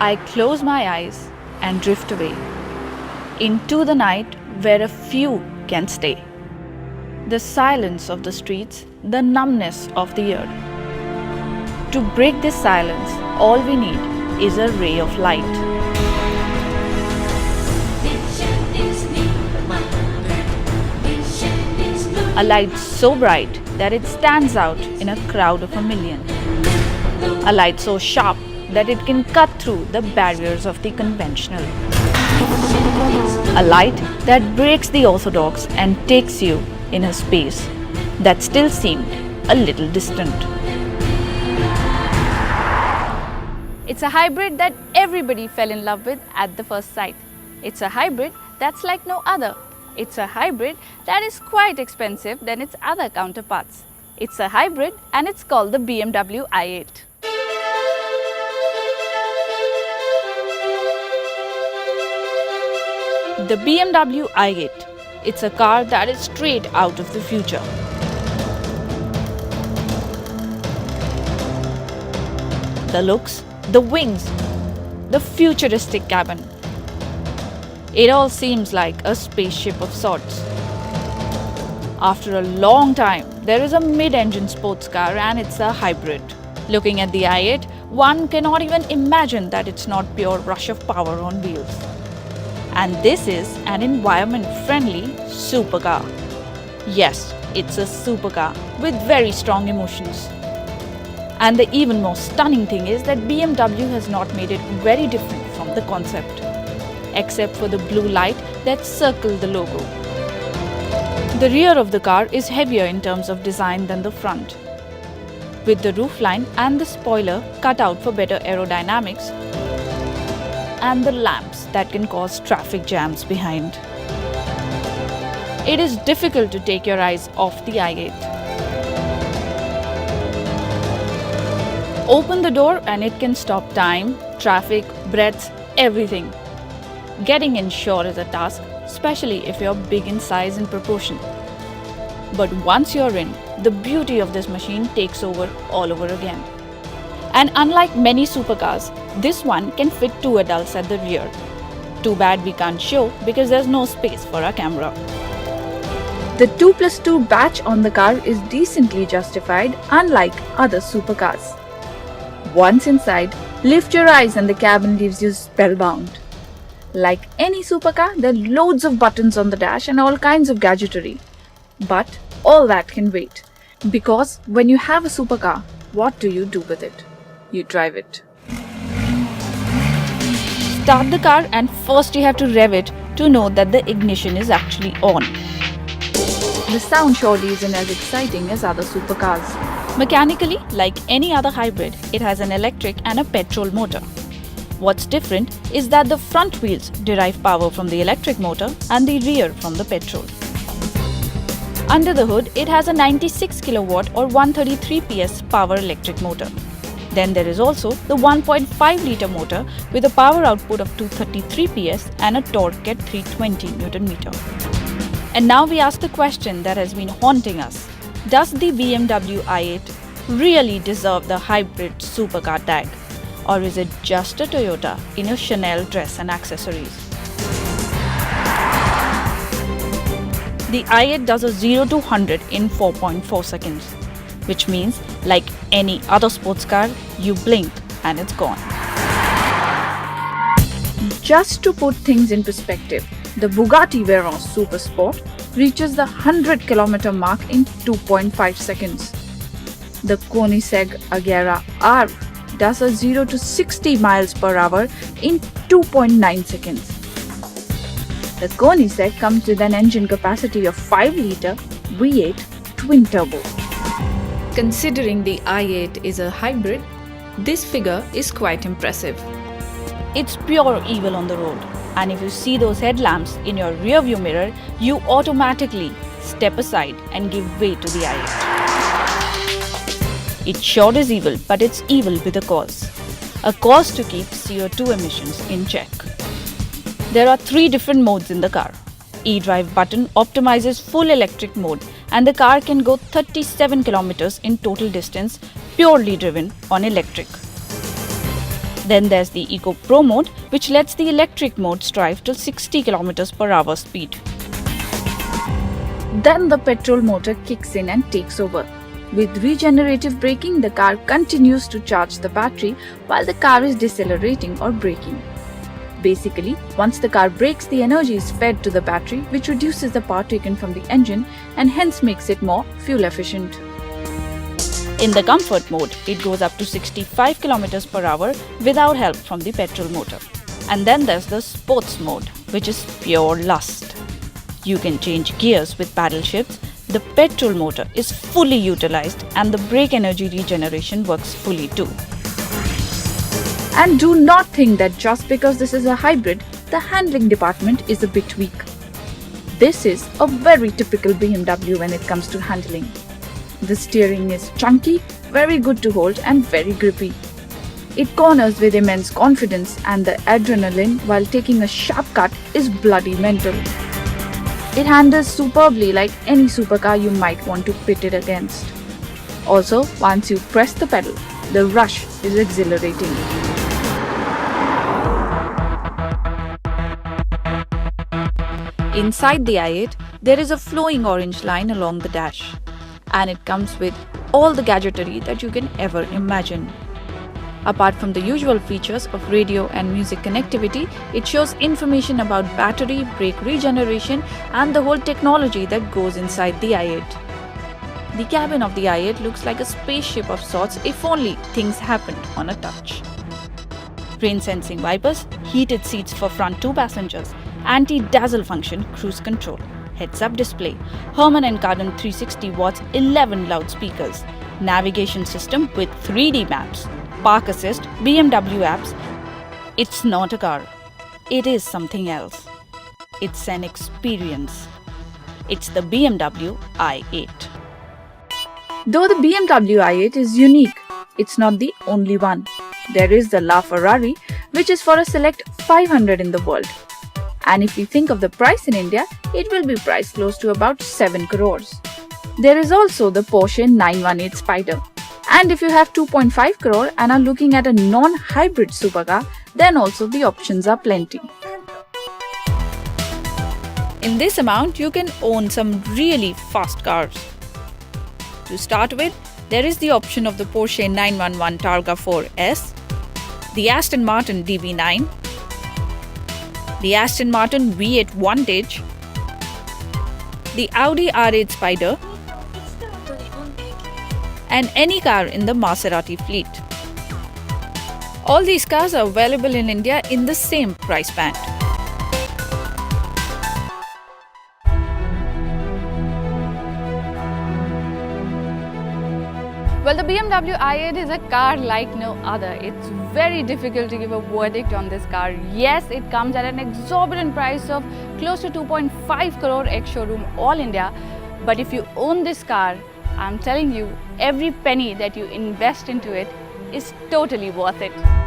I close my eyes and drift away into the night where a few can stay. The silence of the streets, the numbness of the earth. To break this silence, all we need is a ray of light. A light so bright that it stands out in a crowd of a million. A light so sharp that it can cut through the barriers of the conventional. A light that breaks the orthodox and takes you in a space that still seemed a little distant. It's a hybrid that everybody fell in love with at the first sight. It's a hybrid that's like no other. It's a hybrid that is quite expensive than its other counterparts. It's a hybrid and it's called the BMW i8. The BMW i8. It's a car that is straight out of the future. The looks, the wings, the futuristic cabin. It all seems like a spaceship of sorts. After a long time, there is a mid-engine sports car and it's a hybrid. Looking at the i8, one cannot even imagine that it's not pure rush of power on wheels. And this is an environment-friendly supercar. Yes, it's a supercar with very strong emotions. And the even more stunning thing is that BMW has not made it very different from the concept, except for the blue light that circles the logo. The rear of the car is heavier in terms of design than the front, with the roofline and the spoiler cut out for better aerodynamics, and the lamps that can cause traffic jams behind. It is difficult to take your eyes off the i8. Open the door and it can stop time, traffic, breaths, everything. Getting in sure is a task, especially if you're big in size and proportion. But once you're in, the beauty of this machine takes over all over again. And unlike many supercars, this one can fit 2 adults at the rear. Too bad we can't show because there's no space for a camera. The 2+2 batch on the car is decently justified, unlike other supercars. Once inside, lift your eyes and the cabin leaves you spellbound. Like any supercar, there are loads of buttons on the dash and all kinds of gadgetry. But all that can wait. Because when you have a supercar, what do you do with it? You drive it. Start the car and first you have to rev it to know that the ignition is actually on. The sound surely isn't as exciting as other supercars. Mechanically, like any other hybrid, it has an electric and a petrol motor. What's different is that the front wheels derive power from the electric motor and the rear from the petrol. Under the hood, it has a 96 kW or 133 PS power electric motor. Then there is also the 1.5 litre motor with a power output of 233 PS and a torque at 320 Nm. And now we ask the question that has been haunting us. Does the BMW i8 really deserve the hybrid supercar tag? Or is it just a Toyota in a Chanel dress and accessories? The i8 does a 0 to 100 in 4.4 seconds, which means, like any other sports car, you blink and it's gone. Just to put things in perspective, the Bugatti Veyron Super Sport reaches the 100 km mark in 2.5 seconds. The Koenigsegg Agera R does a 0 to 60 miles per hour in 2.9 seconds. The Koenigsegg comes with an engine capacity of 5 litre V8 twin turbo. Considering the i8 is a hybrid, this figure is quite impressive. It's pure evil on the road, and if you see those headlamps in your rearview mirror, you automatically step aside and give way to the i8. It sure is evil, but it's evil with a cause to keep CO2 emissions in check. There are 3 different modes in the car. eDrive button optimizes full electric mode and the car can go 37 kilometers in total distance purely driven on electric. Then there's the Eco Pro mode, which lets the electric mode strive till 60 kilometers per hour speed. Then the petrol motor kicks in and takes over. With regenerative braking, the car continues to charge the battery while the car is decelerating or braking. Basically, once the car brakes, the energy is fed to the battery, which reduces the power taken from the engine and hence makes it more fuel efficient. In the comfort mode, it goes up to 65 km per hour without help from the petrol motor. And then there's the sports mode, which is pure lust. You can change gears with paddle shifts, the petrol motor is fully utilized and the brake energy regeneration works fully too. And do not think that just because this is a hybrid, the handling department is a bit weak. This is a very typical BMW when it comes to handling. The steering is chunky, very good to hold and very grippy. It corners with immense confidence and the adrenaline while taking a sharp cut is bloody mental. It handles superbly like any supercar you might want to pit it against. Also, once you press the pedal, the rush is exhilarating. Inside the i8, there is a flowing orange line along the dash, and it comes with all the gadgetry that you can ever imagine. Apart from the usual features of radio and music connectivity, it shows information about battery, brake regeneration, and the whole technology that goes inside the i8. The cabin of the i8 looks like a spaceship of sorts if only things happened on a touch. Rain sensing wipers, heated seats for front 2 passengers, anti-dazzle function cruise control, heads-up display, Harman & Kardon 360 watts 11 loudspeakers, navigation system with 3D maps, park assist, BMW apps. It's not a car. It is something else. It's an experience. It's the BMW i8. Though the BMW i8 is unique, it's not the only one. There is the LaFerrari, which is for a select 500 in the world. And if we think of the price in India, it will be priced close to about 7 crores. There is also the Porsche 918 Spider. And if you have 2.5 crore and are looking at a non-hybrid supercar, then also the options are plenty. In this amount, you can own some really fast cars. To start with, there is the option of the Porsche 911 Targa 4S, the Aston Martin DB9, the Aston Martin V8 Vantage, the Audi R8 Spider, and any car in the Maserati fleet. All these cars are available in India in the same price band. Well, the BMW i8 is a car like no other. It's very difficult to give a verdict on this car. Yes, it comes at an exorbitant price of close to 2.5 crore ex-showroom all India. But if you own this car, I'm telling you, every penny that you invest into it is totally worth it.